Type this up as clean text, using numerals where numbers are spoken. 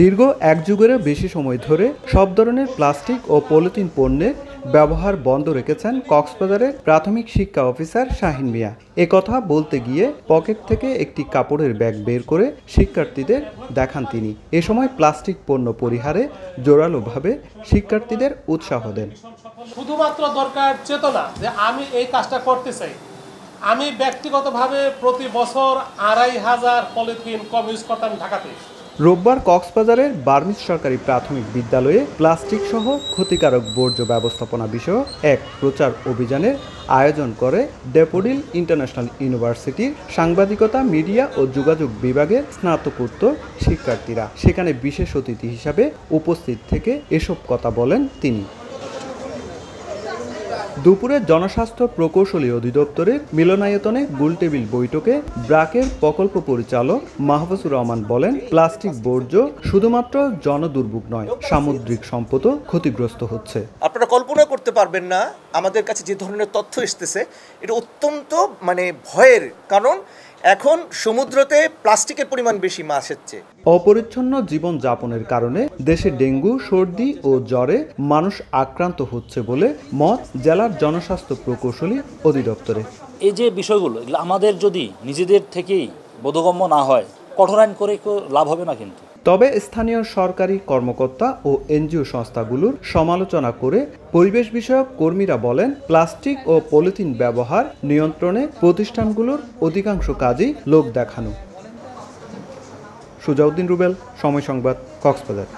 দীর্ঘ এক যুগেরও বেশি সময় ধরে সব ধরনের প্লাস্টিক ও পলিথিন পণ্যের ব্যবহার বন্ধ রেখেছেন কক্সবাজারের প্রাথমিক শিক্ষা অফিসার শাহিন মিয়া। কথা বলতে গিয়ে পকেট থেকে একটি কাপড়ের ব্যাগ বের করে শিক্ষার্থীদের দেখান তিনি। এ সময় প্লাস্টিক পণ্য পরিহারে জোরালোভাবে শিক্ষার্থীদের উৎসাহ দেন। শুধুমাত্র দরকার চেতনা যে আমি এই কাজটা করতে চাই। আমি ব্যক্তিগতভাবে প্রতি বছর ২৫০০ পলিথিন কম ইউজ করতাম ঢাকাতে। রোববার কক্সবাজারের বার্মিজ সরকারি প্রাথমিক বিদ্যালয়ে প্লাস্টিক সহ ক্ষতিকারক বর্জ্য ব্যবস্থাপনা বিষয়ক এক প্রচার অভিযানের আয়োজন করে ড্যাফোডিল ইন্টারন্যাশনাল ইউনিভার্সিটির সাংবাদিকতা, মিডিয়া ও যোগাযোগ বিভাগের স্নাতকোত্তর শিক্ষার্থীরা। সেখানে বিশেষ অতিথি হিসাবে উপস্থিত থেকে এসব কথা বলেন তিনি। দুপুরে জনস্বাস্থ্য প্রকৌশলী অধিদপ্তরের মিলনায়তনে গোলটেবিল বৈঠকে ব্র্যাকের প্রকল্প পরিচালক মাহফুজুর রহমান বলেন, প্লাস্টিক বর্জ্য শুধুমাত্র জনদুর্ভোগ নয়, সামুদ্রিক সম্পদও ক্ষতিগ্রস্ত হচ্ছে। আপনারা কল্পনা করতে পারবেন না আমাদের কাছে যে ধরনের তথ্য এসেছে, এটা অত্যন্ত ভয়ের। কারণ এখন সমুদ্রতে প্লাস্টিকের পরিমাণ বেশি মাছ হচ্ছে। অপরিচ্ছন্ন জীবনযাপনের কারণে দেশে ডেঙ্গু, সর্দি ও জ্বরে মানুষ আক্রান্ত হচ্ছে বলে মত জেলার জনস্বাস্থ্য প্রকৌশলী অধিদপ্তরে। এই যে বিষয়গুলো, এগুলো আমাদের যদি নিজেদের থেকেই বোধগম্য না হয়, কঠোর আইন করে লাভ হবে না। কিন্তু তবে স্থানীয় সরকারি কর্মকর্তা ও এনজিও সংস্থাগুলোর সমালোচনা করে পরিবেশ বিষয়ক কর্মীরা বলেন, প্লাস্টিক ও পলিথিন ব্যবহার নিয়ন্ত্রণে প্রতিষ্ঠানগুলোর অধিকাংশ কাজই লোক দেখানো। সুজাউদ্দিন রুবেল, সময় সংবাদ, কক্সবাজার।